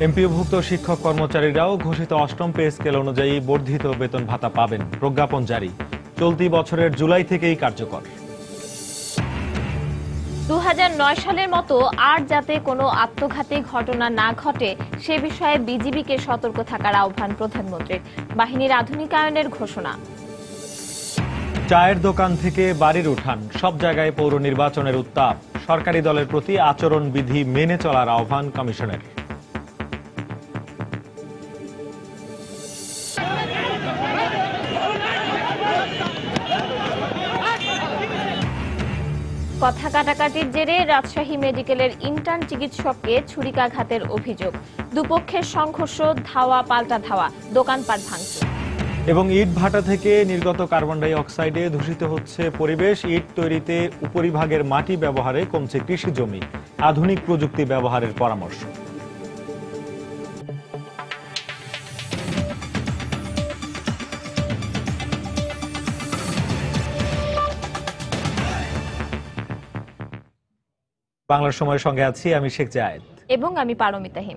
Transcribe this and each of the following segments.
এমপিওভুক্ত শিক্ষক কর্মচারীরাও ঘোষিত অষ্টম পে স্কেল অনুযায়ী বর্ধিত বেতন ভাতা পাবেন। প্রজ্ঞাপন জারি, চলতি বছরের জুলাই থেকেই কার্যকর। 2009 সালের মতো আর যাতে কোনো আত্মঘাতী ঘটনা না ঘটে সে বিষয়ে বিজিবিকে সতর্ক থাকার আহ্বান প্রধানমন্ত্রীর। বাহিনীর আধুনিকায়নের ঘোষণা। চায়ের দোকান থেকে বাড়ির উঠান, সব জায়গায় পৌর নির্বাচনের উত্তাপ। সরকারি দলের প্রতি আচরণ বিধি মেনে চলার আহ্বান কমিশনের। কথা কাটাকাটির জেরে রাজশাহী মেডিকেলের ইন্টার্ন চিকিৎসককে ছুরিকাঘাতের অভিযোগ। দুপক্ষের সংঘর্ষ, ধাওয়া পাল্টা ধাওয়া, দোকানপাট ভাঙচুর। এবং ইট ভাটা থেকে নির্গত কার্বন ডাই অক্সাইডে দূষিত হচ্ছে পরিবেশ। ইট তৈরিতে উপরিভাগের মাটি ব্যবহারে কমছে কৃষি জমি। আধুনিক প্রযুক্তি ব্যবহারের পরামর্শ। বাংলার সময়ের সঙ্গে আছি আমি শেখ জায়েদ এবং আমি পারমিতা হিম।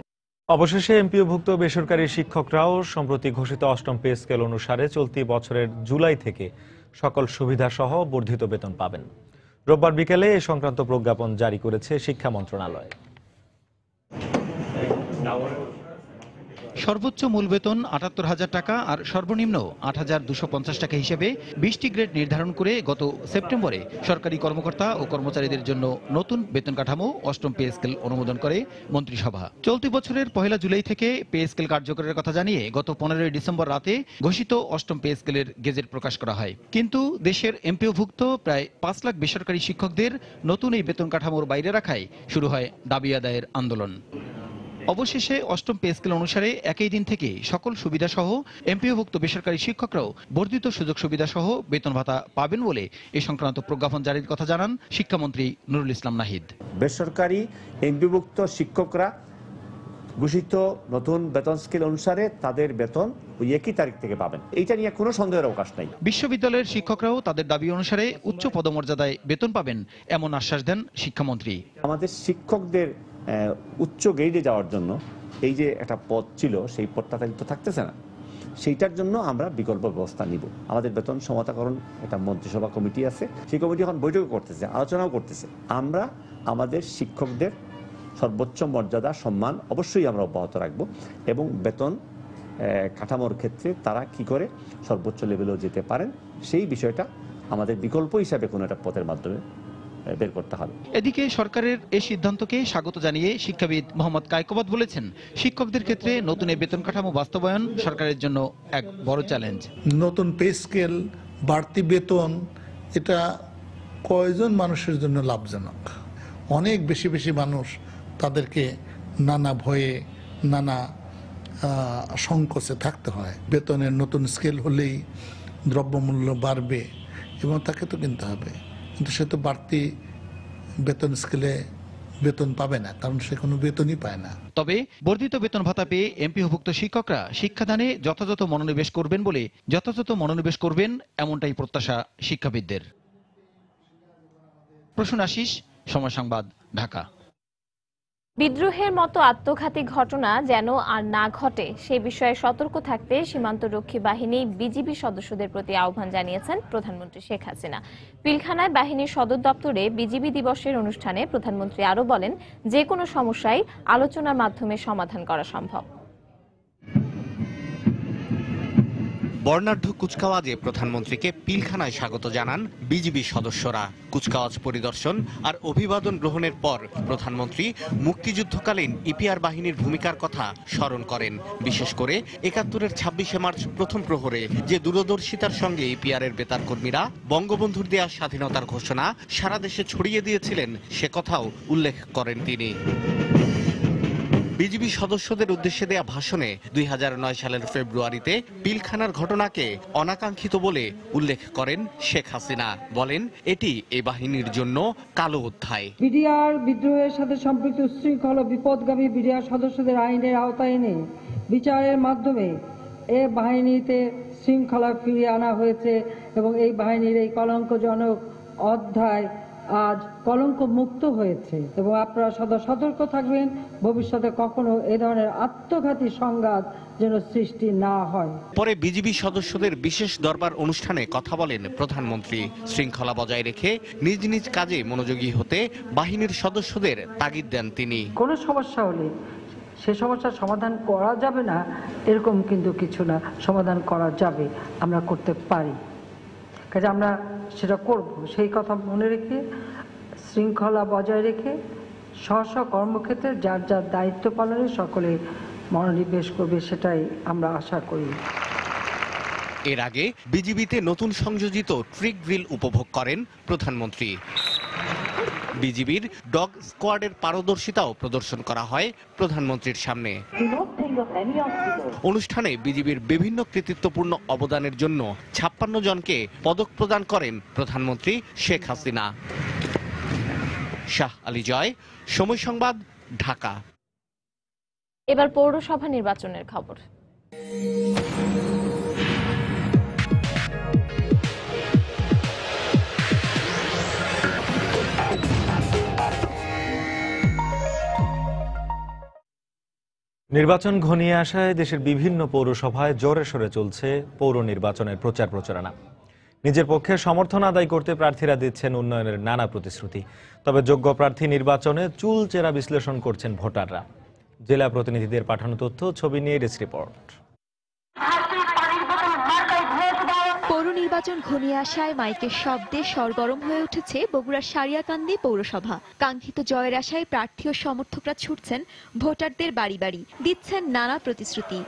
অবশেষে এমপিওভুক্ত বেসরকারি শিক্ষকরাও সম্প্রতি ঘোষিত অষ্টম পে স্কেল অনুসারে চলতি বছরের জুলাই থেকে সকল সুবিধা সহ বর্ধিত বেতন পাবেন। রোববার বিকেলে এ সংক্রান্ত প্রজ্ঞাপন জারি করেছে শিক্ষা মন্ত্রণালয়। সর্বোচ্চ মূল বেতন ৭৮,০০০ টাকা আর সর্বনিম্ন ৮,২৫০ টাকা হিসেবে ২০টি গ্রেড নির্ধারণ করে গত সেপ্টেম্বরে সরকারি কর্মকর্তা ও কর্মচারীদের জন্য নতুন বেতন কাঠামো অষ্টম পে স্কেল অনুমোদন করে মন্ত্রিসভা। চলতি বছরের ১ জুলাই থেকে পে স্কেল কার্যকরের কথা জানিয়ে গত ১৫ ডিসেম্বর রাতে ঘোষিত অষ্টম পে স্কেলের গেজেট প্রকাশ করা হয়। কিন্তু দেশের এমপিওভুক্ত প্রায় ৫ লাখ বেসরকারি শিক্ষকদের নতুন এই বেতন কাঠামোর বাইরে রাখায় শুরু হয় দাবি আদায়ের আন্দোলন। অবশেষে অষ্টম পে স্কেল অনুসারে একই দিন থেকে সকল সুবিধা সহ এমপিওভুক্ত বেসরকারি শিক্ষকরাও বর্ধিত সুযোগ সুবিধা সহ বেতন ভাতা পাবেন বলে এ সংক্রান্ত প্রজ্ঞাপন জারির কথা জানান শিক্ষামন্ত্রী নুরুল ইসলাম নাহিদ। বেসরকারি এমপিওভুক্ত শিক্ষকরা ঘোষিত নতুন বেতন স্কেল অনুসারে তাদের বেতন ওই একই তারিখ থেকে পাবেন, এইটা নিয়ে কোনো সন্দেহের অবকাশ নাই। বিশ্ববিদ্যালয়ের শিক্ষকরাও তাদের দাবি অনুসারে উচ্চ পদমর্যাদায় বেতন পাবেন এমন আশ্বাস দেন শিক্ষামন্ত্রী। আমাদের শিক্ষকদের উচ্চ গ্রেডে যাওয়ার জন্য এই যে একটা পদ ছিল সেই পদটা তো থাকতেছে না, সেইটার জন্য আমরা বিকল্প ব্যবস্থা নিব। আমাদের বেতন সমতাকরণ একটা মন্ত্রিসভা কমিটি আছে, সেই কমিটি এখন বৈঠক করতেছে, আলোচনাও করতেছে। আমরা আমাদের শিক্ষকদের সর্বোচ্চ মর্যাদা সম্মান অবশ্যই আমরা অব্যাহত রাখবো এবং বেতন কাঠামোর ক্ষেত্রে তারা কি করে সর্বোচ্চ লেভেলেও যেতে পারেন সেই বিষয়টা আমাদের বিকল্প হিসাবে কোনো একটা পথের মাধ্যমে বের করতে হবে। এদিকে সরকারের এই সিদ্ধান্তকে স্বাগত জানিয়ে শিক্ষাবিদ মোহাম্মদ কায়কোবাদ বলেছেন, শিক্ষকদের ক্ষেত্রে নতুন এই বেতন কাঠামো বাস্তবায়ন সরকারের জন্য এক বড় চ্যালেঞ্জ। নতুন পে স্কেল, বাড়তি বেতন, এটা কয়জন মানুষের জন্য লাভজনক? অনেক বেশি বেশি মানুষ তাদেরকে নানা ভয়ে নানা সংকোচে থাকতে হয়। বেতনের নতুন স্কেল হলেই দ্রব্যমূল্য বাড়বে এবং তাকে তো কিনতে হবে, কিন্তু সে তো বাড়তি বেতন স্কেলে বেতন পাবে না, কারণ সে কোনো বেতনই পায় না। তবে বর্ধিত বেতন ভাতা পেয়ে এমপিওভুক্ত শিক্ষকরা শিক্ষাদানে যথাযথ মনোনিবেশ করবেন এমনটাই প্রত্যাশা শিক্ষাবিদদের। প্রসূন আশিস, সময় সংবাদ, ঢাকা। বিদ্রোহের মতো আত্মঘাতী ঘটনা যেন আর না ঘটে সে বিষয়ে সতর্ক থাকতে সীমান্তরক্ষী বাহিনী বিজিবি সদস্যদের প্রতি আহ্বান জানিয়েছেন প্রধানমন্ত্রী শেখ হাসিনা। পিলখানায় বাহিনীর সদর দপ্তরে বিজিবি দিবসের অনুষ্ঠানে প্রধানমন্ত্রী আরও বলেন, যে কোনো সমস্যাই আলোচনার মাধ্যমে সমাধান করা সম্ভব। বর্ণাঢ্য কুচকাওয়াজে প্রধানমন্ত্রীকে পিলখানায় স্বাগত জানান বিজিবি সদস্যরা। কুচকাওয়াজ পরিদর্শন আর অভিবাদন গ্রহণের পর প্রধানমন্ত্রী মুক্তিযুদ্ধকালীন ইপিআর বাহিনীর ভূমিকার কথা স্মরণ করেন। বিশেষ করে ৭১-এর ২৬শে মার্চ প্রথম প্রহরে যে দূরদর্শিতার সঙ্গে ইপিআর এর বেতার কর্মীরা বঙ্গবন্ধুর দেয়া স্বাধীনতার ঘোষণা সারা দেশে ছড়িয়ে দিয়েছিলেন সে কথাও উল্লেখ করেন তিনি। বিজিবি সদস্যদের উদ্দেশ্যে দেয়া ভাষণে ২০০৯ সালের ফেব্রুয়ারিতে পিলখানার ঘটনাকে অনাকাঙ্ক্ষিত বলে উল্লেখ করেন শেখ হাসিনা। বলেন, এটি এই বাহিনীর জন্য কালো অধ্যায়। বিডিআর বিদ্রোহের সাথে সম্পৃক্ত উচ্ছৃঙ্খল ও বিপদগামী বিডিআর সদস্যদের আইনের আওতায় এনে বিচারের মাধ্যমে এ বাহিনীতে শৃঙ্খলা ফিরিয়ে আনা হয়েছে এবং এই বাহিনীর এই কলঙ্কজনক অধ্যায় আজ কলঙ্ক মুক্ত হয়েছে এবং আপনারা সদা সতর্ক থাকবেন ভবিষ্যতে কখনো এ ধরনের আত্মঘাতী সংঘাত যেন সৃষ্টি না হয়। পরে বিজিবি সদস্যদের বিশেষ দরবার অনুষ্ঠানে কথা বলেন প্রধানমন্ত্রী। শৃঙ্খলা বজায় রেখে নিজ নিজ কাজে মনোযোগী হতে বাহিনীর সদস্যদের তাগিদ দেন তিনি। কোনো সমস্যা হলে সে সমস্যার সমাধান করা যাবে না এরকম কিন্তু কিছু না, সমাধান করা যাবে, আমরা করতে পারি, কাজে আমরা সেটা করব। সেই কথা মনে রেখে শৃঙ্খলা বজায় রেখে স্ব কর্মক্ষেত্রে যার যার দায়িত্ব পালনে সকলে মনোনিবেশ করবে, সেটাই আমরা আশা করি। এর আগে বিজিবিতে নতুন সংযোজিত ট্রিক ড্রিল উপভোগ করেন প্রধানমন্ত্রী। বিজিবির ডগ স্কোয়াডের পারদর্শিতাও প্রদর্শন করা হয় প্রধানমন্ত্রীর সামনে। অনুষ্ঠানে বিজিবির বিভিন্ন কৃতিত্বপূর্ণ অবদানের জন্য 56 জনকে পদক প্রদান করেন প্রধানমন্ত্রী শেখ হাসিনা। শাহ আলী জয়, সময় সংবাদ, ঢাকা। এবার পৌরসভা নির্বাচনের খবর। নির্বাচন ঘনিয়ে আসায় দেশের বিভিন্ন পৌরসভায় জোরে সোরে চলছে পৌর নির্বাচনের প্রচার প্রচারণা। নিজের পক্ষে সমর্থন আদায় করতে প্রার্থীরা দিচ্ছেন উন্নয়নের নানা প্রতিশ্রুতি। তবে যোগ্য প্রার্থী নির্বাচনে চুলচেরা বিশ্লেষণ করছেন ভোটাররা। জেলা প্রতিনিধিদের পাঠানো তথ্য, ছবি নিয়ে ডেস্ক রিপোর্ট। পৌর নির্বাচন ঘনিয়ে আসায় মাইকের শব্দে সরগরম হয়ে উঠেছে বগুড়ার সারিয়াকান্দি পৌরসভা। কাঙ্ক্ষিত জয়ের আশায় প্রার্থী ও সমর্থকরা ছুটছেন ভোটারদের বাড়ি বাড়ি, দিচ্ছেন নানা প্রতিশ্রুতি।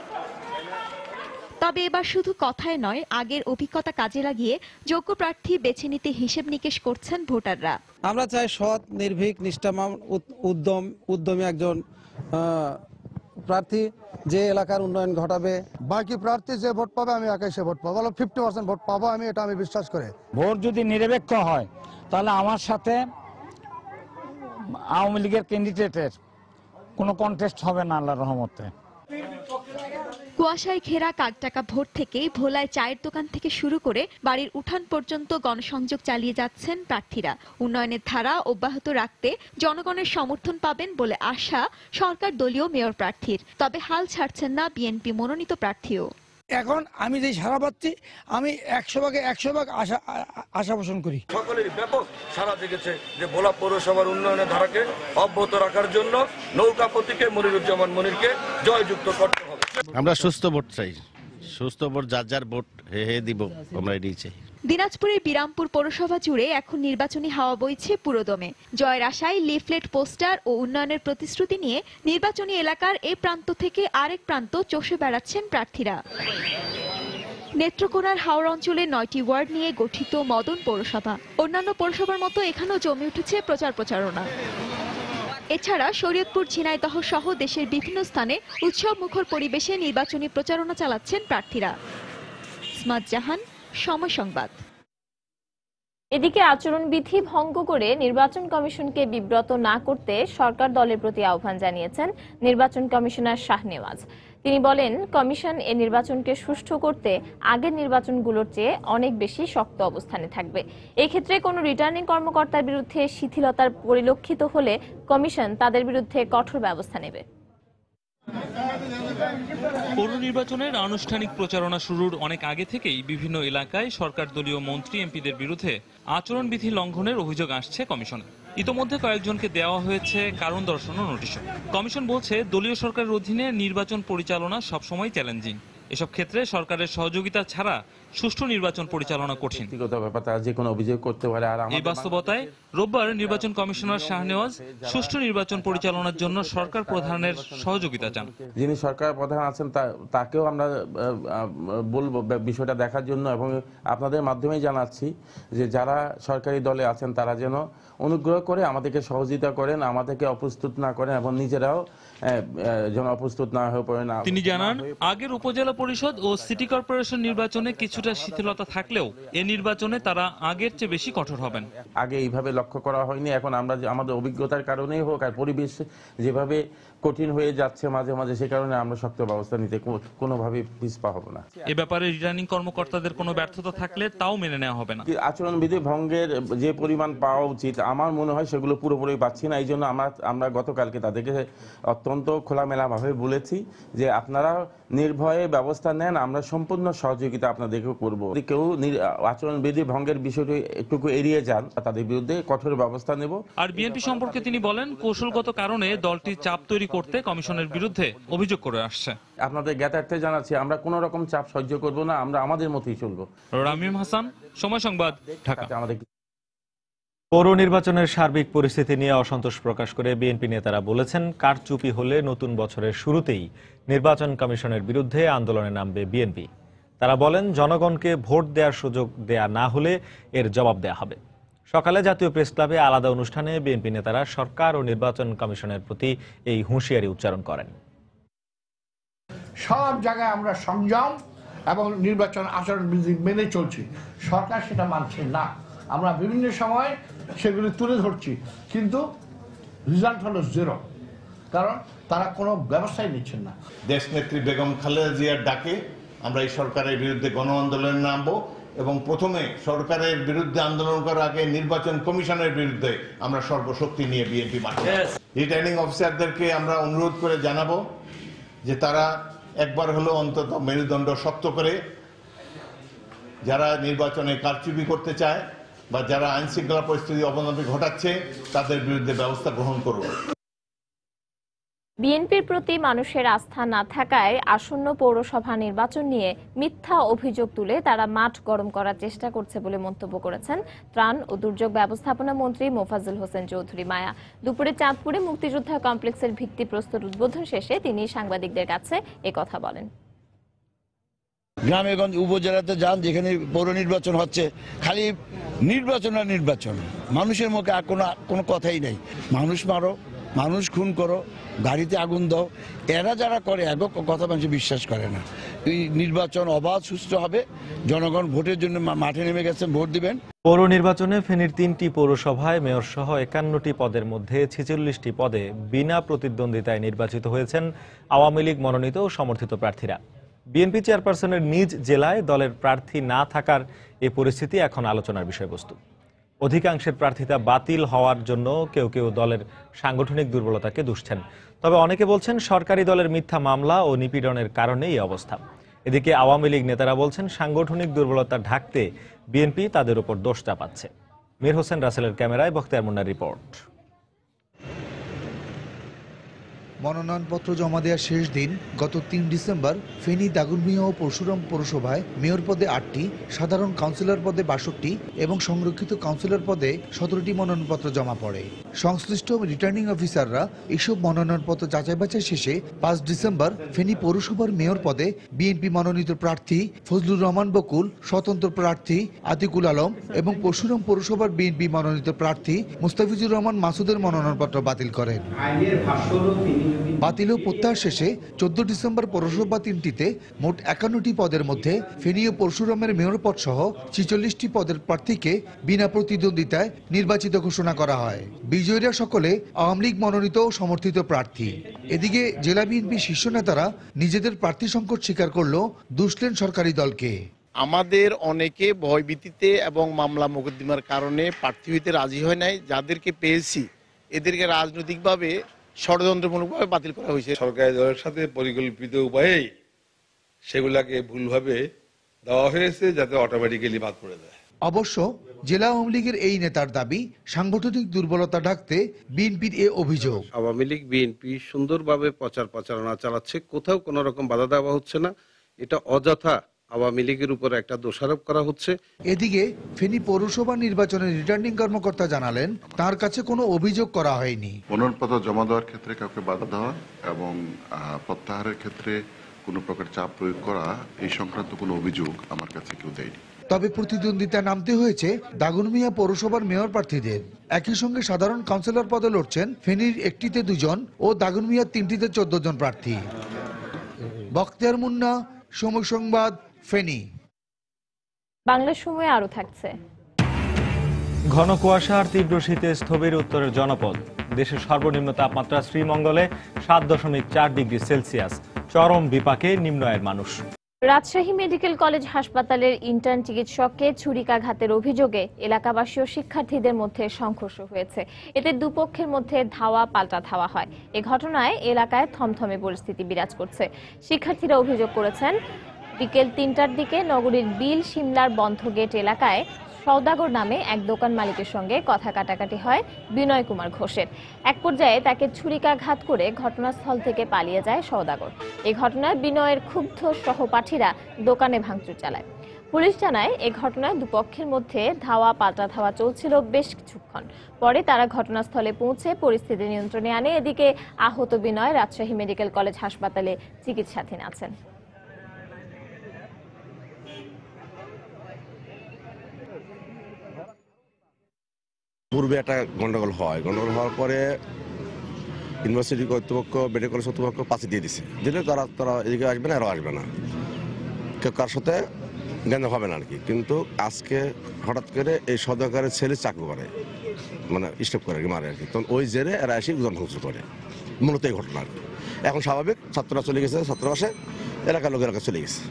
তবে এবার শুধু কথায় নয়, আগের অভিজ্ঞতা কাজে লাগিয়ে যোগ্য প্রার্থী বেছে নিতে হিসেব নিকেশ করছেন ভোটাররা। আমরা চাই সৎ, নির্ভীক, নিষ্ঠাবান, উদ্যমী একজন প্রার্থী যে এলাকার উন্নয়ন ঘটাবে। বাকি প্রার্থী যে ভোট পাবে আমি একাই সে ভোট পাবো, 50% ভোট পাবো আমি, এটা আমি বিশ্বাস করি। ভোট যদি নিরপেক্ষ হয় তাহলে আমার সাথে আওয়ামী লীগের ক্যান্ডিডেটের কোনো কন্টেস্ট হবে না আল্লাহর রহমতে। কুয়াশায় ঘেরা কাকটাকা ভোট থেকে ভোলায় চায়ের দোকান থেকে শুরু করে বাড়ির উঠান পর্যন্ত গণসংযোগ চালিয়ে যাচ্ছেন প্রার্থীরা। উন্নয়নের ধারা অব্যাহত রাখতে জনগণের সমর্থন পাবেন বলে আশা সরকার দলীয় মেয়র প্রার্থীর। তবে হাল ছাড়ছেন না বিএনপি মনোনীত প্রার্থীও। এখন আমি যে সারা পাচ্ছি, আমি 100 ভাগ আশা পোষণ করি। সকলের ব্যাপক সারা জেগেছে যে ভোলা পৌরসভার উন্নয়নের ধারাকে অব্যাহত রাখার জন্য নৌকা প্রতীকে মনিরুজ্জামান মনিরকে জয়যুক্ত করতে হবে। আমরা সুস্থ ভোট চাই, সুস্থ ভোট, যার যার ভোট হে দিব, আমরা এটাই চাই। দিনাজপুরের বিরামপুর পৌরসভা জুড়ে এখন নির্বাচনী হাওয়া বইছে পুরোদমে। জয়ের আশায় লিফলেট, পোস্টার ও উন্নয়নের প্রতিশ্রুতি নিয়ে নির্বাচনী এলাকার এ প্রান্ত থেকে আরেক প্রান্ত চষে বেড়াচ্ছেন প্রার্থীরা। নেত্রকোনার হাওড় অঞ্চলের 9টি ওয়ার্ড নিয়ে গঠিত মদন পৌরসভা। অন্যান্য পৌরসভার মতো এখানেও জমে উঠেছে প্রচার প্রচারণা। এছাড়া শরীয়তপুর, ঝিনাইদহ সহ দেশের বিভিন্ন স্থানে উৎসব মুখর পরিবেশে নির্বাচনী প্রচারণা চালাচ্ছেন প্রার্থীরা। ইসমাত জাহান, সময় সংবাদ। এদিকে আচরণবিধি ভঙ্গ করে নির্বাচন কমিশনকে বিব্রত না করতে সরকার দলের প্রতি আহ্বান জানিয়েছেন নির্বাচন কমিশনার শাহনেওয়াজ। তিনি বলেন, কমিশন এ নির্বাচনকে সুষ্ঠু করতে আগের নির্বাচনগুলোর চেয়ে অনেক বেশি শক্ত অবস্থানে থাকবে। এই ক্ষেত্রে কোনো রিটার্নিং কর্মকর্তার বিরুদ্ধে শিথিলতার পরিলক্ষিত হলে কমিশন তাদের বিরুদ্ধে কঠোর ব্যবস্থা নেবে। পৌর নির্বাচনের আনুষ্ঠানিক প্রচারণা শুরুর অনেক আগে থেকেই বিভিন্ন এলাকায় সরকার দলীয় মন্ত্রী, এমপিদের বিরুদ্ধে আচরণবিধি লঙ্ঘনের অভিযোগ আসছে কমিশনে। ইতোমধ্যে কয়েকজনকে দেওয়া হয়েছে কারণ দর্শানো নোটিশও। কমিশন বলছে, দলীয় সরকারের অধীনে নির্বাচন পরিচালনা সবসময় চ্যালেঞ্জিং। এসব ক্ষেত্রে সরকারের সহযোগিতা ছাড়া সুষ্ঠু নির্বাচন পরিচালনা কঠিন। এই বাস্তবতায় রোববার নির্বাচন কমিশনার শাহনেওয়াজ সুষ্ঠু নির্বাচন পরিচালনার জন্য সরকার প্রধানের সহযোগিতা চান। যিনি সরকার প্রধান আছেন তাকেও আমরা বলবো বিষয়টা দেখার জন্য, এবং আপনাদের মাধ্যমেই জানাচ্ছি যে যারা সরকারি দলে আছেন তারা যেন অনুগ্রহ করে আমাদেরকে সহযোগিতা করেন, আমাদেরকে অপ্রস্তুত না করেন এবং নিজেরাও যেন অপ্রস্তুত না হয়ে পড়েন। তিনি জানান, আগের উপজেলা পরিষদ ও সিটি কর্পোরেশন নির্বাচনে কিছু কিছুটা শিথিলতা থাকলেও এ নির্বাচনে তারা আগের চেয়ে বেশি কঠোর হবেন। আগে এইভাবে লক্ষ্য করা হয়নি, এখন আমরা আমাদের অভিজ্ঞতার কারণেই হোক আর পরিবেশ যেভাবে কঠিন হয়ে যাচ্ছে মাঝে মাঝে, সে কারণে আমরা শক্ত ব্যবস্থা নিতে কোনোভাবে পিছপা হব না। এ ব্যাপারে রিটার্নিং কর্মকর্তাদের কোনো ব্যর্থতা থাকলে তাও মেনে নেওয়া হবে না। আচরণবিধি ভঙ্গের যে পরিমাণ পাওয়া উচিত আমার মনে হয় সেগুলো পুরোপুরি পাচ্ছি না। এই জন্য আমরা গতকালকে তাদেরকে অত্যন্ত খোলামেলাভাবে বলেছি যে আপনারা নির্ভয়ে ব্যবস্থা নেন, আমরা সম্পূর্ণ সহযোগিতা আপনাদেরকে করব। যদি কেউ আচরণবিধি ভঙ্গের বিষয়টি একটু এড়িয়ে যান তাদের বিরুদ্ধে কঠোর ব্যবস্থা নেব। আর বিএনপি সম্পর্কে তিনি বলেন, কৌশলগত কারণে দলটি চাপ তৈরি করতে কমিশনের বিরুদ্ধে অভিযোগ করে আসছে। আপনাদের জ্ঞাতার্থে জানাচ্ছি আমরা কোনো রকম চাপ সহ্য করব না, আমরা আমাদের মতোই চলব। রামিম হাসান, সময় সংবাদ, ঢাকা। পৌর নির্বাচনের সার্বিক পরিস্থিতি নিয়ে অসন্তোষ প্রকাশ করে বিএনপি নেতারা বলেছেন, কারচুপি হলে নতুন বছরের শুরুতেই নির্বাচন কমিশনের বিরুদ্ধে আন্দোলনে নামবে বিএনপি। তারা বলেন, জনগণকে ভোট দেওয়ার সুযোগ দেয়া না হলে এর জবাব দেয়া হবে। সকালে জাতীয় প্রেস ক্লাবে আলাদা অনুষ্ঠানে বিএনপি নেতারা সরকার ও নির্বাচন কমিশনের প্রতি এই হুঁশিয়ারি উচ্চারণ করেন। সব জায়গায় আমরা সংযম এবং নির্বাচন আচরণবিধি মেনে চলছি, সরকার সেটা মানছে না। আমরা বিভিন্ন সময় সেগুলি তুলে ধরছি, কিন্তু রেজাল্ট হলো জিরো, কারণ তারা কোনো ব্যবস্থাই নিচ্ছেন না। দেশনেত্রী বেগম খালেদা জিয়ার ডাকে আমরা এই সরকারের বিরুদ্ধে গণ আন্দোলনে নামবো এবং প্রথমে সরকারের বিরুদ্ধে আন্দোলন করার আগে নির্বাচন কমিশনের বিরুদ্ধে আমরা সর্বশক্তি নিয়ে বিএনপি মাঠে। রিটার্নিং অফিসারদেরকে আমরা অনুরোধ করে জানাবো যে তারা একবার হলো অন্তত মেরুদণ্ড শক্ত করে যারা নির্বাচনে কারচুপি করতে চায় বা যারা আইন শৃঙ্খলা পরিস্থিতি অবনতি ঘটাচ্ছে তাদের বিরুদ্ধে ব্যবস্থা গ্রহণ করব। বিএনপির প্রতি মানুষের আস্থা না থাকায় আসন্ন পৌরসভা নির্বাচন নিয়ে মিথ্যা অভিযোগ তুলে তারা মাঠ গরম করার চেষ্টা করছে বলে মন্তব্য করেছেন ত্রাণ ও দুর্যোগ ব্যবস্থাপনা মন্ত্রী মোফাজ্জল হোসেন চৌধুরী মায়া। দুপুরে চাঁদপুরে মুক্তিযোদ্ধা কমপ্লেক্সের ভিত্তিপ্রস্তর উদ্বোধন শেষে তিনি সাংবাদিকদের কাছে একথা বলেন। গ্রামেগঞ্জ উপজেলাতে যান, যেখানে পৌর নির্বাচন হচ্ছে, খালি নির্বাচন আর নির্বাচন, মানুষের মুখে আর কোনো কথাই নেই। মানুষ মারো, মানুষ খুন করো, গাড়িতে আগুন দাও, এরা যারা করে একক কথা মানুষ বিশ্বাস করে না। এই নির্বাচন অবাধ সুষ্ঠু হবে, জনগণ ভোটের জন্য মাঠে নেমে গেছে, ভোট দিবেন। পৌর নির্বাচনে ফেনীর 3টি পৌরসভায় মেয়র সহ 51টি পদের মধ্যে 46টি পদে বিনা প্রতিদ্বন্দ্বিতায় নির্বাচিত হয়েছেন আওয়ামী লীগ মনোনীত ও সমর্থিত প্রার্থীরা। বিএনপি চেয়ারপারসনের নিজ জেলায় দলের প্রার্থী না থাকার এই পরিস্থিতি এখন আলোচনার বিষয়বস্তু। অধিকাংশের প্রার্থিতা বাতিল হওয়ার জন্য কেউ কেউ দলের সাংগঠনিক দুর্বলতাকে দুষছেন। তবে অনেকে বলছেন সরকারি দলের মিথ্যা মামলা ও নিপীড়নের কারণে এই অবস্থা। এদিকে আওয়ামী লীগ নেতারা বলছেন সাংগঠনিক দুর্বলতা ঢাকতে বিএনপি তাদের উপর দোষ চাপাচ্ছে। মীর হোসেন রাসেলের ক্যামেরায় বখতিয়ার মুন্নার রিপোর্ট। মনোনয়নপত্র জমা দেওয়ার শেষ দিন গত 3 ডিসেম্বর ফেনী, দাগনভূঞা ও পরশুরাম পৌরসভায় মেয়র পদে 8টি, সাধারণ কাউন্সিলর পদে 62টি এবং সংরক্ষিত কাউন্সিলর পদে 17টি মনোনয়নপত্র জমা পড়ে। সংশ্লিষ্ট রিটার্নিং অফিসাররা এসব মনোনয়নপত্র যাচাই বাছাই শেষে 5 ডিসেম্বর ফেনী পৌরসভার মেয়র পদে বিএনপি মনোনীত প্রার্থী ফজলুর রহমান বকুল, স্বতন্ত্র প্রার্থী আতিকুল আলম এবং পরশুরাম পৌরসভার বিএনপি মনোনীত প্রার্থী মুস্তাফিজুর রহমান মাসুদের মনোনয়নপত্র বাতিল করেন। বাতিল ও প্রত্যাহার শেষে 14 ডিসেম্বর পৌরসভা 3টিতে মোট 51টি পদের মধ্যে ফেনী ও পরশুরামের মেয়র পদ সহ 46টি পদের প্রার্থীকে বিনা প্রতিদ্বন্দ্বিতায় নির্বাচিত ঘোষণা করা হয়। বিজয়ীরা সকলে আওয়ামী লীগ মনোনীত ও সমর্থিত প্রার্থী। এদিকে জেলা বিএনপি শীর্ষ নেতারা নিজেদের প্রার্থী সংকট স্বীকার করলেও দুষলেন সরকারি দলকে। আমাদের অনেকে ভয়ভীতিতে এবং মামলা মোকদ্দমার কারণে প্রার্থী হইতে রাজি হয় নাই। যাদেরকে পেয়েছি এদেরকে রাজনৈতিকভাবে ষড়যন্ত্রমূলকভাবে বাতিল করা হয়েছে। সরকারি দলের সাথে পরিকল্পিত উপায়ে সেগুলাকে ভুলভাবে দেওয়া হয়েছে যাতে অটোমেটিক্যালি বাদ পড়ে যায়। অবশ্য জেলা আওয়ামী লীগের এই নেতার দাবি, সাংগঠনিক দুর্বলতা ঢাকতে বিএনপির এ অভিযোগ। আওয়ামী লীগ বিএনপি সুন্দরভাবে প্রচারণা চালাচ্ছে, কোথাও কোনো রকম বাধা দেওয়া হচ্ছে না। এটা অযথা আওয়ামী লীগের উপর একটা দোষারোপ করা হচ্ছে। এদিকে ফেনী পৌরসভা নির্বাচনের রিটার্নিং কর্মকর্তা জানালেন তার কাছে কোনো অভিযোগ করা হয়নি। মনোনয়নপত্র জমা দেওয়ার ক্ষেত্রে কাউকে বাধা দেওয়া এবং প্রত্যাহারের ক্ষেত্রে কোনো প্রকার চাপ প্রয়োগ করা, এই সংক্রান্ত কোনো অভিযোগ আমার কাছে কেউ দেয়নি। তবে প্রতিদ্বন্দ্বিতা নামতে হয়েছে দাগনভূঞা পৌরসভার মেয়র প্রার্থীদের। একই সঙ্গে সাধারণ কাউন্সিলর পদে লড়ছেন ফেনীর 1টিতে 2 জন ও দাগনভূঞার 3টিতে 14 জন প্রার্থী। বখতিয়ার মুন্না, সময় সংবাদ, ফেনী। বাংলার সময় আরো থাকছে। ঘন কুয়াশা আর তীব্র শীতে স্থবির উত্তরের জনপদ। দেশের সর্বনিম্ন তাপমাত্রা শ্রীমঙ্গলে 7.4 ডিগ্রি সেলসিয়াস। চরম বিপাকে নিম্ন আয়ের মানুষ। রাজশাহী মেডিকেল কলেজ হাসপাতালের ইন্টার্ন চিকিৎসককে ছুরিকাঘাতের অভিযোগে এলাকাবাসী ও শিক্ষার্থীদের মধ্যে সংঘর্ষ হয়েছে। এতে দুপক্ষের মধ্যে ধাওয়া পাল্টা ধাওয়া হয়। এ ঘটনায় এলাকায় থমথমে পরিস্থিতি বিরাজ করছে। শিক্ষার্থীরা অভিযোগ করেছেন, বিকেল 3টার দিকে নগরীর বিল শিমলার বন্ধ গেট এলাকায় সওদাগর নামে এক দোকান মালিকের সঙ্গে কথা কাটাকাটি হয় বিনয় কুমার ঘোষের। এক পর্যায়ে তাকে ছুরিকাঘাত করে ঘটনাস্থল থেকে পালিয়ে যায় সওদাগর। এই ঘটনায় বিনয়ের ক্ষুব্ধ সহপাঠীরা দোকানে ভাঙচুর চালায়। পুলিশ জানায়, এ ঘটনায় দুপক্ষের মধ্যে ধাওয়া পাল্টা ধাওয়া চলছিল বেশ কিছুক্ষণ। পরে তারা ঘটনাস্থলে পৌঁছে পরিস্থিতি নিয়ন্ত্রণে আনে। এদিকে আহত বিনয় রাজশাহী মেডিকেল কলেজ হাসপাতালে চিকিৎসাধীন আছেন। পূর্বে একটা গন্ডগোল হওয়ার পরে ইউনিভার্সিটি কর্তৃপক্ষ মেডিকেল কলেজ কর্তৃপক্ষ পাশে দিয়ে দিলে তারা এদিকে আসবে না, আরও আসবে না, কেউ কার সাথে জ্ঞান হবে না আর কি। কিন্তু আজকে হঠাৎ করে এই সদাগরের ছেলে চাকু করে, মানে স্টপ করে মারে আর কি। তখন ওই জেরে এরা এসে উদান ধ্বংস করে, মূলত এই ঘটনা আর কি। এখন স্বাভাবিক, ছাত্ররা চলে গেছে, ছাত্রাবাসে এলাকার লোক এলাকা চলে গেছে।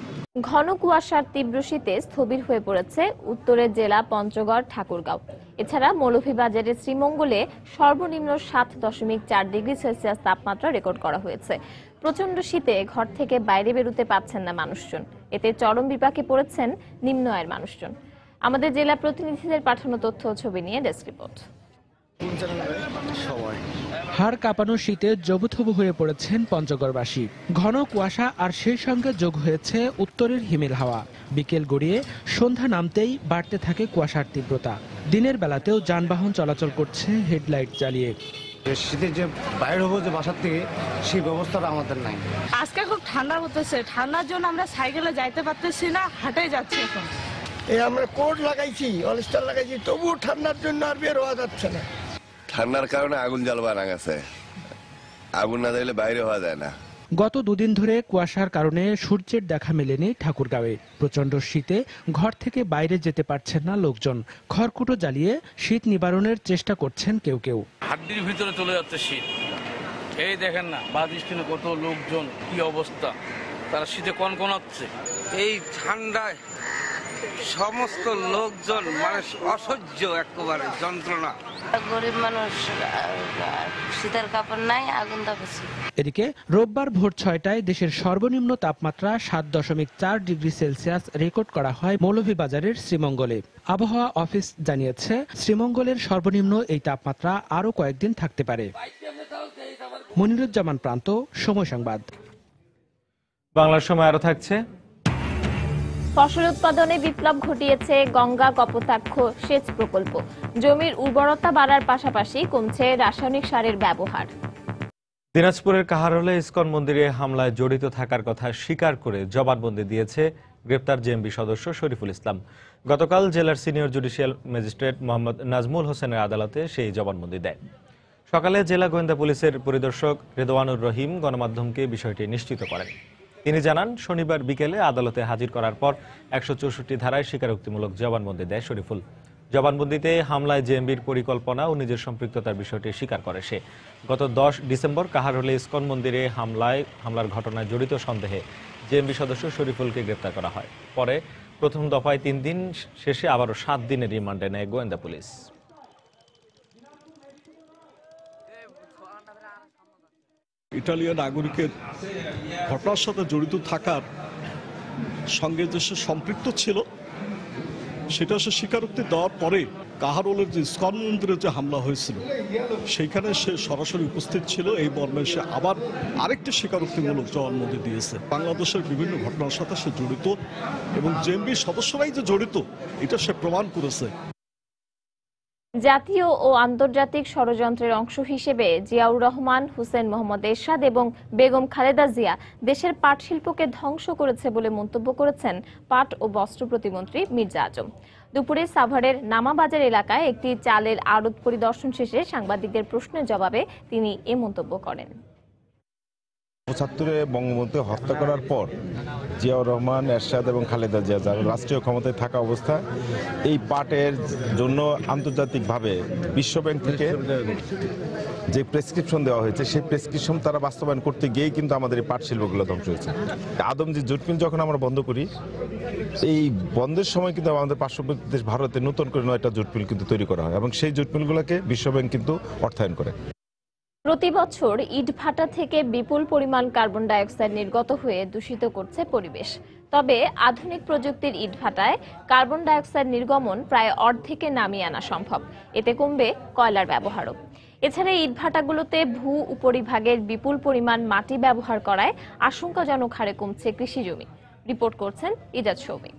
ঘন কুয়াশার তীব্র শীতে স্থবির হয়ে পড়েছে উত্তরের জেলা পঞ্চগড়, ঠাকুরগাঁও। এছাড়া মৌলভীবাজারের শ্রীমঙ্গলে সর্বনিম্ন 7.4 ডিগ্রি সেলসিয়াস তাপমাত্রা রেকর্ড করা হয়েছে। প্রচন্ড শীতে ঘর থেকে বাইরে বেরোতে পারছেন না মানুষজন। এতে চরম বিপাকে পড়েছেন নিম্ন আয়ের মানুষজন। আমাদের জেলা প্রতিনিধিদের পাঠানো তথ্য ও ছবি নিয়ে ডেস্ক রিপোর্ট। হাড় কাঁপানো শীতে জবুথবু হয়ে পড়েছেন পঞ্চগড়বাসী। ঘন কুয়াশা আর সেই সঙ্গে যোগ হয়েছে উত্তরের হিমেল হাওয়া। বিকেল গড়িয়ে সন্ধ্যা নামতেই বাড়তে থাকে কুয়াশার তীব্রতা। দিনের বেলাতেও যানবাহন চলাচল করছে হেডলাইট জ্বালিয়ে। শীতের যে বাইরে হবো যে বাসার থেকে, সেই ব্যবস্থাটা আমাদের নাই। আজকে খুব ঠান্ডা হতেছে, ঠান্ডার জন্য আমরা সাইকেলে যাইতে পারতেছি না, হাঁটাই যাচ্ছি এখন। এই আমরা কোট লাগাইছি, অলস্টার লাগাইছি, তবুও ঠান্ডার জন্য আর বের হওয়া যাচ্ছে না। ঠান্ডার কারণে আগুন জ্বালবা না গেছে, আগুন না জ্বাললে বাইরে হওয়া যায় না। গত দুদিন ধরে কুয়াশার কারণে সূর্যের দেখা মেলেনি ঠাকুরগাঁওয়ে। প্রচন্ড শীতে ঘর থেকে বাইরে যেতে পারছেন না লোকজন। খড়কুটো জ্বালিয়ে শীত নিবারণের চেষ্টা করছেন কেউ কেউ। হাড্ডির ভিতরে চলে যাচ্ছে শীত। এই দেখেন না, বাদ স্টেশনে কত লোকজন, কি অবস্থা, তারা শীতে কনকনাচ্ছে। এই ঠান্ডায় সমস্ত লোকজন মানে অসহ্য, একেবারে যন্ত্রণা। গরিব মানুষ, শীতের কাপড় নাই, আগুন তাপছে। এদিকে রোববার ভোর 6টায় দেশের সর্বনিম্ন তাপমাত্রা 7.4 ডিগ্রি সেলসিয়াস রেকর্ড করা হয় মৌলভীবাজারের শ্রীমঙ্গলে। আবহাওয়া অফিস জানিয়েছে, শ্রীমঙ্গলের সর্বনিম্ন এই তাপমাত্রা আরও কয়েকদিন থাকতে পারে। মনিরুজ্জামান প্রান্ত, সময় সংবাদ। বাংলার সময় আরো থাকছে। ফসল উৎপাদনে বিপ্লব ঘটিয়েছে গঙ্গা কপোতাক্ষ সেচ প্রকল্প। জমির উর্বরতা বাড়ার পাশাপাশি কমছে রাসায়নিক সারের ব্যবহার। দিনাজপুরের কাহারোলে ইসকন মন্দিরে হামলায় জড়িত থাকার কথা স্বীকার করে জবানবন্দি দিয়েছে গ্রেপ্তার জেএমবি সদস্য শরীফুল ইসলাম। গতকাল জেলার senior judicial magistrate Mohammad Nazmul হোসেনের আদালতে সেই জবানবন্দি দেয়। সকালে জেলা গোয়েন্দা পুলিশের পরিদর্শক রেদওয়ানুর রহিম গণমাধ্যমকে বিষয়টি নিশ্চিত করেন। তিনি জানান, শনিবার বিকেলে আদালতে হাজির করার পর 164 ধারায় স্বীকারোক্তিমূলক জবানবন্দি দেয় শরীফুল। জবানবন্দিতে হামলায় জেএমবির পরিকল্পনা ও নিজের সম্পৃক্ততার বিষয়টি স্বীকার করে সে। গত 10 ডিসেম্বর কাহারোলে ইসকন মন্দিরে হামলার ঘটনায় জড়িত সন্দেহে জেএমবি সদস্য শরীফুলকে গ্রেপ্তার করা হয়। পরে প্রথম দফায় 3 দিন, শেষে আবারও 7 দিনের রিমান্ডে নেয় গোয়েন্দা পুলিশ। ইটালিয়ান নাগরিকের ঘটনার সাথে জড়িত থাকার সঙ্গে যে সে সম্পৃক্ত ছিল, সেটা সে স্বীকারোক্তি দেওয়ার পরে কাহারোলের যে ইসকন মন্দিরে যে হামলা হয়েছিল, সেইখানে সে সরাসরি উপস্থিত ছিল। এই মর্মে সে আবার আরেকটি স্বীকারোক্তিমূলক জবানবন্দি দিয়েছে। বাংলাদেশের বিভিন্ন ঘটনার সাথে সে জড়িত এবং জেএমবি সদস্যরাই যে জড়িত, এটা সে প্রমাণ করেছে। জাতীয় ও আন্তর্জাতিক ষড়যন্ত্রের অংশ হিসেবে জিয়াউর রহমান, হুসেন মোহাম্মদ এরশাদ এবং বেগম খালেদা জিয়া দেশের পাট শিল্পকে ধ্বংস করেছে বলে মন্তব্য করেছেন পাট ও বস্ত্র প্রতিমন্ত্রী মির্জা আজম। দুপুরে সাভারের নামাবাজার এলাকায় একটি চালের আড়ত পরিদর্শন শেষে সাংবাদিকদের প্রশ্নের জবাবে তিনি এ মন্তব্য করেন। ৭৫-এ বঙ্গবন্ধু হত্যা করার পর জিয়াউর রহমান, এরশাদ এবং খালেদা জিয়া যারা রাষ্ট্রীয় ক্ষমতায় থাকা অবস্থা এই পাটের জন্য আন্তর্জাতিকভাবে বিশ্বব্যাংক থেকে যে প্রেসক্রিপশন দেওয়া হয়েছে সেই প্রেসক্রিপশন তারা বাস্তবায়ন করতে গিয়েই কিন্তু আমাদের এই পাট শিল্পগুলো ধ্বংস হয়েছে। আদম যে জুট মিল যখন আমরা বন্ধ করি, এই বন্ধের সময় কিন্তু আমাদের পার্শ্ববর্তী দেশ ভারতে নতুন করে 9টা জুট মিল কিন্তু তৈরি করা হয় এবং সেই জুট মিলগুলোকে বিশ্বব্যাংক কিন্তু অর্থায়ন করে। প্রতি বছর ইটভাটা থেকে বিপুল পরিমাণ কার্বন ডাই অক্সাইড নির্গত হয়ে দূষিত করছে পরিবেশ। তবে আধুনিক প্রযুক্তির ইটভাটায় কার্বন ডাই অক্সাইড নির্গমন প্রায় অর্ধেকে নামিয়ে আনা সম্ভব। এতে কমবে কয়লার ব্যবহারও। এছাড়া ইটভাটাগুলোতে ভূ উপরিভাগের বিপুল পরিমাণ মাটি ব্যবহার করায় আশঙ্কাজনক হারে কমছে কৃষি জমি। রিপোর্ট করছেন ইজাজ শৌমিক।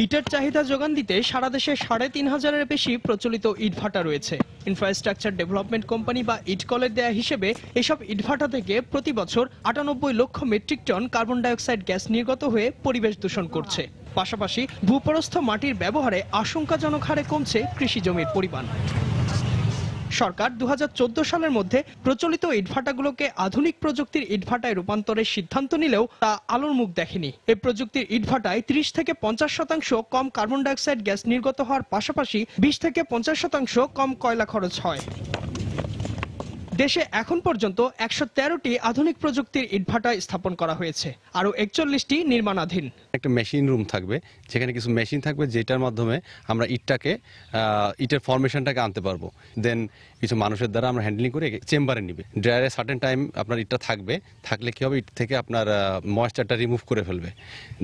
ইটের চাহিদা যোগান দিতে সারা দেশে ৩৫০০-এর বেশি প্রচলিত ইটভাটা রয়েছে। ইনফ্রাস্ট্রাকচার ডেভেলপমেন্ট কোম্পানি বা ইটকলের দেয়া হিসেবে এসব ইটভাটা থেকে প্রতি বছর ৯৮ লক্ষ metric ton carbon dioxide gas নির্গত হয়ে পরিবেশ দূষণ করছে। পাশাপাশি ভূপরস্থ মাটির ব্যবহারে আশঙ্কাজনক হারে কমছে কৃষি জমির পরিমাণ। সরকার ২০১৪ সালের মধ্যে প্রচলিত ইটভাটাগুলোকে আধুনিক প্রযুক্তির ইটভাটায় রূপান্তরের সিদ্ধান্ত নিলেও তা আলোর মুখ দেখেনি। এই প্রযুক্তির ইটভাটায় ৩০ থেকে ৫০% কম কার্বন ডাইঅক্সাইড গ্যাস নির্গত হওয়ার পাশাপাশি ২০ থেকে ৫০% কম কয়লা খরচ হয়। দেশে এখন পর্যন্ত ১১৩টি আধুনিক প্রযুক্তির ইটভাটা স্থাপন করা হয়েছে, আরও ৪১টি নির্মাণাধীন। একটা মেশিন রুম থাকবে, যেখানে কিছু মেশিন থাকবে যেটার মাধ্যমে আমরা ইটের ফরমেশনটাকে আনতে পারবো। দেন কিছু মানুষের দ্বারা আমরা হ্যান্ডলিং করে চেম্বারে নিবে। ড্রায়ারে সার্টেন টাইম আপনার ইটটা থাকলে কি হবে, ইট থেকে আপনার ময়েশ্চারটা রিমুভ করে ফেলবে।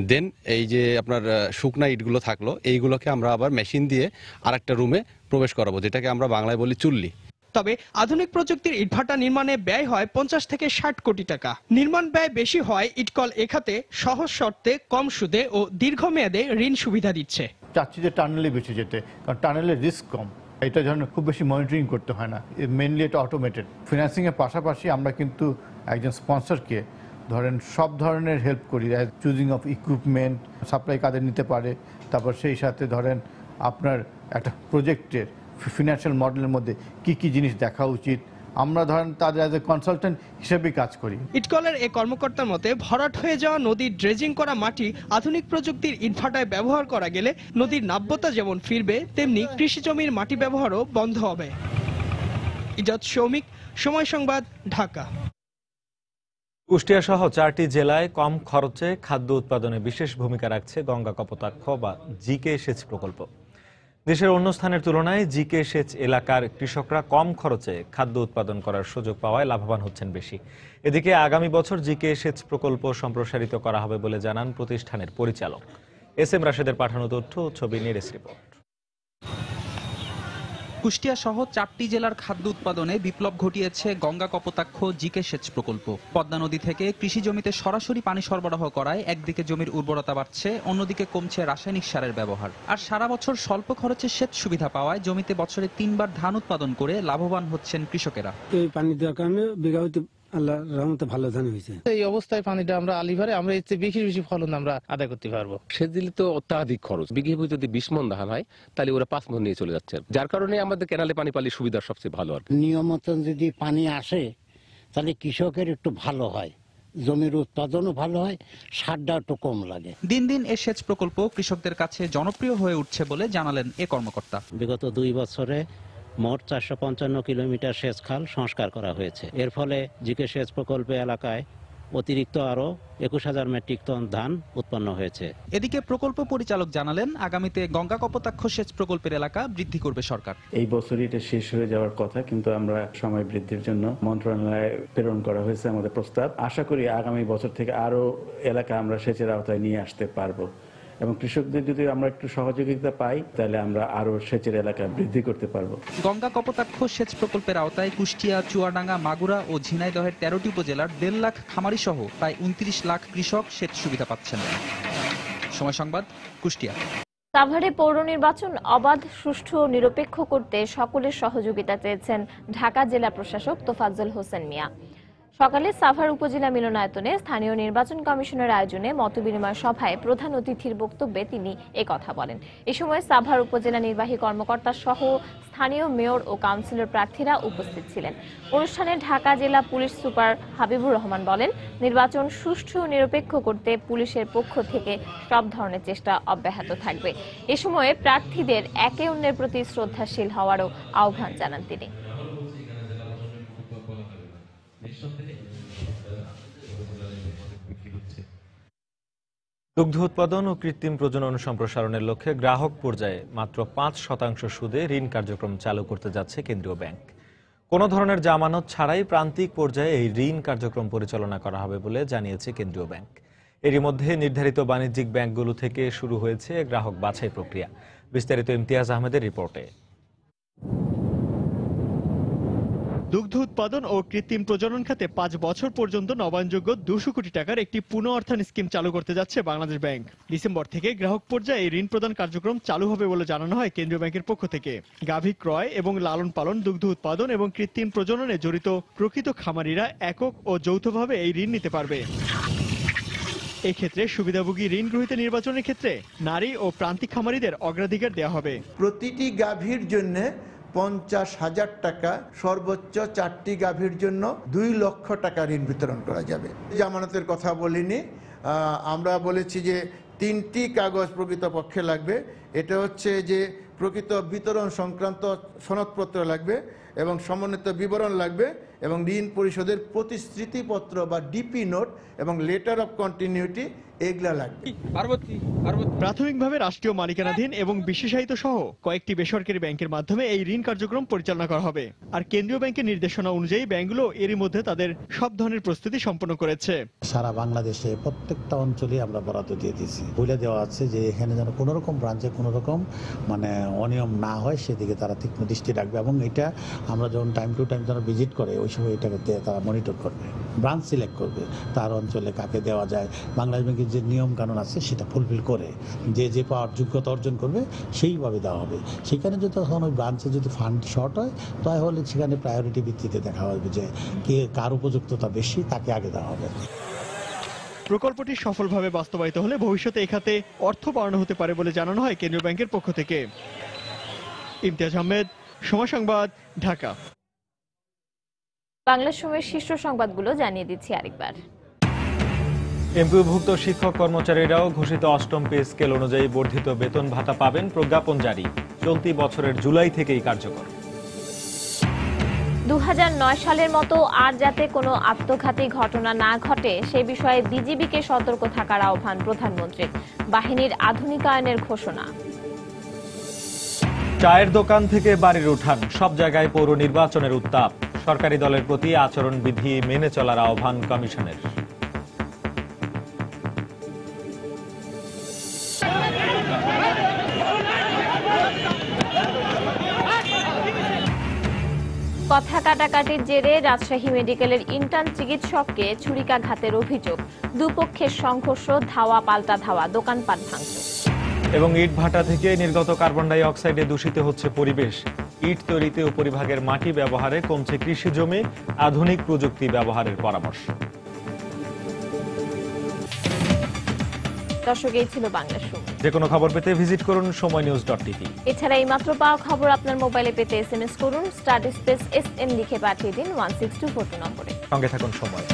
দেন এই যে আপনার শুকনা ইটগুলো থাকলো, এইগুলোকে আমরা আবার মেশিন দিয়ে আরেকটা রুমে প্রবেশ করাবো, যেটাকে আমরা বাংলায় বলি চুল্লি। তবে আধুনিক প্রযুক্তির ইটভাটা নির্মাণে ব্যয় হয় ৫০ থেকে ৬০ কোটি টাকা। নির্মাণ ব্যয় বেশি হয় ইটকল এখাতে সহজ শর্তে, কম সুদে ও দীর্ঘমেয়াদে ঋণ সুবিধা দিচ্ছে। চাচ্ছি যে টানেলে বেশি যেতে, কারণ টানেলের রিস্ক কম। এটা ধরনের খুব বেশি মনিটরিং করতে হয় না, মেনলি এটা অটোমেটেড। ফিনান্সিংয়ের পাশাপাশি আমরা কিন্তু একজন স্পন্সরকে ধরেন সব ধরনের হেল্প করি, চুজিং অফ ইকুইপমেন্ট, সাপ্লাই কাদের নিতে পারে, তারপর সেই সাথে ধরেন আপনার একটা প্রজেক্টের ফিনান্সিয়াল মডেলের মধ্যে কি কি জিনিস দেখা উচিত, আমরা ধরেন তাদের অ্যাজ এ কনসালটেন্ট হিসেবে কাজ করি। ইটকলের এই কর্মকর্তার মতে ভরাট হয়ে যাওয়া নদীর ড্রেজিং করা মাটি আধুনিক প্রযুক্তির ইটভাটায় ব্যবহার করা গেলে নদীর নাব্যতা যেমন ফিরবে, তেমনি কৃষি জমির মাটি ব্যবহারও বন্ধ হবে। ইজাজ শৌমিক, সময় সংবাদ, ঢাকা। কুষ্টিয়া সহ 4টি জেলায় কম খরচে খাদ্য উৎপাদনে বিশেষ ভূমিকা রাখছে গঙ্গা কপোতাক্ষ বা জিকে সেচ প্রকল্প। দেশের অন্য স্থানের তুলনায় জিকে সেচ এলাকার কৃষকরা কম খরচে খাদ্য উৎপাদন করার সুযোগ পাওয়ায় লাভবান হচ্ছেন বেশি। এদিকে আগামী বছর জিকে সেচ প্রকল্প সম্প্রসারিত করা হবে বলে জানান প্রতিষ্ঠানের পরিচালক। এস এম রাশেদের পাঠানো তথ্য, ছবি নিয়ে রিপোর্ট। কুষ্টিয়া সহ 4টি জেলার খাদ্য উৎপাদনে বিপ্লব ঘটিয়েছে গঙ্গা কপোতাক্ষ জিকে সেচ প্রকল্প। পদ্মা নদী থেকে কৃষি জমিতে সরাসরি পানি সরবরাহ করায় একদিকে জমির উর্বরতা বাড়ছে, অন্যদিকে কমছে রাসায়নিক সারের ব্যবহার। আর সারা বছর স্বল্প খরচে সেচ সুবিধা পাওয়ায় জমিতে বছরে 3 বার ধান উৎপাদন করে লাভবান হচ্ছেন কৃষকেরা। এই পানি দেওয়ার কারণে বিঘা হইতে আল্লাহর রহমতে ভালো ধান হয়েছে। এই অবস্থায় পানিটা আমরা আলিভারে আমরা এর চেয়ে বেশি ফলন আমরা আদায় করতে পারবো। সেচ দিলে তো অত্যাধিক খরচ, বিঘে প্রতি যদি 20 মণ ধান হয় তাহলে ওরা 5 মণ নিয়ে চলে যাচ্ছে, যার কারণে আমাদের কেনালে পানি পালি সুবিধা সবচেয়ে ভালো। আর নিয়ম মতন যদি পানি আসে তাহলে কৃষকের একটু ভালো হয়, জমির উৎপাদনও ভালো হয়, সারটা একটু কম লাগে। দিন দিন এই সেচ প্রকল্প কৃষকদের কাছে জনপ্রিয় হয়ে উঠছে বলে জানালেন এ কর্মকর্তা। বিগত 2 বছরে মোট 455 কিলোমিটার সেচ খাল সংস্কার করা হয়েছে। এর ফলে জিকে সেচ প্রকল্পে এলাকায় অতিরিক্ত আরো 21,000 মেট্রিক টন ধান উৎপন্ন হয়েছে। এদিকে প্রকল্প পরিচালক জানালেন আগামীতে গঙ্গা কপোতাক্ষ সেচ প্রকল্পের এলাকা বৃদ্ধি করবে সরকার। এই বছরই এটা শেষ হয়ে যাওয়ার কথা, কিন্তু আমরা সময় বৃদ্ধির জন্য মন্ত্রণালয়ে প্রেরণ করা হয়েছে আমাদের প্রস্তাব। আশা করি আগামী বছর থেকে আরো এলাকা আমরা সেচের আওতায় নিয়ে আসতে পারবো এবং কৃষকদের যদি আমরা একটু সহযোগিতা পাই তাহলে আমরা আরো সেচের এলাকা বৃদ্ধি করতে পারবো। গঙ্গা কপোতাক্ষ সেচ প্রকল্পের আওতায় কুষ্টিয়া, চুয়াডাঙ্গা, মাগুরা ও ঝিনাইদহের 13টি উপজেলার 1.5 লাখ খামারি সহ প্রায় 29 লাখ কৃষক সেচ সুবিধা পাচ্ছেন। সময় সংবাদ, কুষ্টিয়া। সাভারে পৌর নির্বাচন অবাধ, সুষ্ঠু ও নিরপেক্ষ করতে সকলের সহযোগিতা চেয়েছেন ঢাকা জেলা প্রশাসক তোফাজ্জল হোসেন মিয়া। সকালে সাভার উপজেলা মিলনায়তনে স্থানীয় নির্বাচন কমিশনের আয়োজনে মতবিনিময় সভায় প্রধান অতিথির বক্তব্যে তিনি একথা বলেন। এ সময় সাভার উপজেলা নির্বাহী কর্মকর্তা সহ স্থানীয় মেয়র ও কাউন্সিলর প্রার্থীরা উপস্থিত ছিলেন। অনুষ্ঠানে ঢাকা জেলা পুলিশ সুপার হাবিবুর রহমান বলেন, নির্বাচন সুষ্ঠু ও নিরপেক্ষ করতে পুলিশের পক্ষ থেকে সব ধরনের চেষ্টা অব্যাহত থাকবে। এ সময় প্রার্থীদের একে অন্যের প্রতি শ্রদ্ধাশীল হওয়ারও আহ্বান জানান তিনি। দুগ্ধ উৎপাদন ও কৃত্রিম প্রজনন সম্প্রসারণের লক্ষ্যে গ্রাহক পর্যায়ে মাত্র ৫% সুদে ঋণ কার্যক্রম চালু করতে যাচ্ছে কেন্দ্রীয় ব্যাংক। কোনো ধরনের জামানত ছাড়াই প্রান্তিক পর্যায়ে এই ঋণ কার্যক্রম পরিচালনা করা হবে বলে জানিয়েছে কেন্দ্রীয় ব্যাংক। এরই মধ্যে নির্ধারিত বাণিজ্যিক ব্যাংকগুলো থেকে শুরু হয়েছে গ্রাহক বাছাই প্রক্রিয়া। বিস্তারিত ইমতিয়াজ আহমেদের রিপোর্টে। দুগ্ধ উৎপাদন ও কৃত্রিম প্রজনন খাতে 5 বছর পর্যন্ত নবায়নযোগ্য 200 কোটি টাকার একটি পুনঃ অর্থায়ন স্কিম চালু করতে যাচ্ছে বাংলাদেশ ব্যাংক। ডিসেম্বর থেকে গ্রাহক পর্যায়ে এই ঋণ প্রদান কার্যক্রম চালু হবে বলে জানানো হয় কেন্দ্রীয় ব্যাংকের পক্ষ থেকে। গাভী ক্রয় এবং লালন পালন, দুগ্ধ উৎপাদন এবং কৃত্রিম প্রজননে জড়িত প্রকৃত খামারিরা একক ও যৌথভাবে এই ঋণ নিতে পারবে। এক্ষেত্রে সুবিধাভোগী ঋণ গ্রহীতা নির্বাচনের ক্ষেত্রে নারী ও প্রান্তিক খামারিদের অগ্রাধিকার দেওয়া হবে। প্রতিটি গাভীর জন্য 50,000 টাকা, সর্বোচ্চ 4টি গাভীর জন্য 2 লক্ষ টাকা ঋণ বিতরণ করা যাবে। জামানতের কথা বলিনি, আমরা বলেছি যে 3টি কাগজ প্রকৃতপক্ষে লাগবে। এটা হচ্ছে যে প্রকৃত বিতরণ সংক্রান্ত সনদপত্র লাগবে এবং সমন্বিত বিবরণ লাগবে এবং ঋণ পরিশোধের প্রতিশ্রুতিপত্র বা ডিপি নোট এবং লেটার অফ কন্টিনিউটি এগুলা লাগবে। প্রাথমিকভাবে রাষ্ট্রীয় মালিকানাধীন এবং বিশেষায়িত সহ কয়েকটি বেসরকারি ব্যাংকের মাধ্যমে এই ঋণ কার্যক্রম পরিচালনা করা হবে। আর কেন্দ্রীয় ব্যাংকের নির্দেশনা অনুযায়ী ব্যাংকগুলো এরই মধ্যে তাদের সব ধরনের প্রস্তুতি সম্পন্ন করেছে। সারা বাংলাদেশে প্রত্যেকটা অঞ্চলে আমরা বরাদ্দ দিয়ে দিয়েছি। বলে দেওয়া আছে যে এখানে যেন কোনো রকম ব্রাঞ্চে কোনো রকম অনিয়ম না হয় সেদিকে তারা তীক্ষ্ণ দৃষ্টি রাখবে এবং এটা আমরা যখন টাইম টু টাইম যারা ভিজিট করে ওই সময় এটাকে তারা মনিটর করবে, ব্রাঞ্চ সিলেক্ট করবে, তার অঞ্চলে কাকে দেওয়া যায়। বাংলাদেশ ব্যাংকের যে নিয়ম কানুন আছে সেটা ফুলফিল করে যে পাওয়ার যোগ্যতা অর্জন করবে সেইভাবে দেওয়া হবে। সেখানে যদি তখন ওই ব্রাঞ্চে যদি ফান্ড শর্ট হয় তাহলে সেখানে প্রায়োরিটি ভিত্তিতে দেখা হবে যে কার উপযুক্ততা বেশি তাকে আগে দেওয়া হবে। প্রকল্পটি সফলভাবে বাস্তবায়িত হলে ভবিষ্যতে এই খাতে অর্থ বাড়ানো হতে পারে বলে জানানো হয় কেন্দ্রীয় ব্যাংকের পক্ষ থেকে। ইমতিয়াজ আহমেদ, সময় সংবাদ, ঢাকা। বাংলা সময়ের শীর্ষ সংবাদগুলো জানিয়ে দিচ্ছি আরেকবার। এমপিওভুক্ত শিক্ষক কর্মচারীরাও ঘোষিত 8ম পে স্কেল অনুযায়ী বর্ধিত বেতন ভাতা পাবেন। প্রজ্ঞাপন জারি, চলতি বছরের জুলাই থেকেই কার্যকর। 2009 সালের মতো আর যাতে কোনো আত্মঘাতী ঘটনা না ঘটে সে বিষয়ে বিজিবিকে সতর্ক থাকার আহ্বান প্রধানমন্ত্রীর। বাহিনীর আধুনিকায়নের ঘোষণা। চায়ের দোকান থেকে বাড়ির উঠান, সব জায়গায় পৌর নির্বাচনের উত্তাপ। সরকারি দলের প্রতি আচরণবিধি মেনে চলার আহ্বান কমিশনের। কথা কাটাকাটির জেরে রাজশাহী মেডিকেলের ইন্টার্ন চিকিৎসককে ছুরিকাঘাতের অভিযোগ। দুপক্ষের সংঘর্ষ, ধাওয়া পাল্টা ধাওয়া, দোকানপাট ভাঙচুর। এবং ইট ভাটা থেকে নির্গত কার্বন ডাই অক্সাইডে দূষিত হচ্ছে পরিবেশ। ইট তৈরিতে উপরিভাগের মাটি ব্যবহারে কমছে কৃষি জমি, আধুনিক প্রযুক্তি ব্যবহারের পরামর্শ। দর্শক, এই ছিল বাংলা সময়। যে কোনো খবর পেতে ভিজিট করুন সময়নিউজ.tv। এছাড়া এই মাত্র পাওয়া খবর আপনার মোবাইলে পেতে SMS করুন *SN লিখে পাঠিয়ে দিন 16242 নম্বরে। সঙ্গে থাকুন সময়।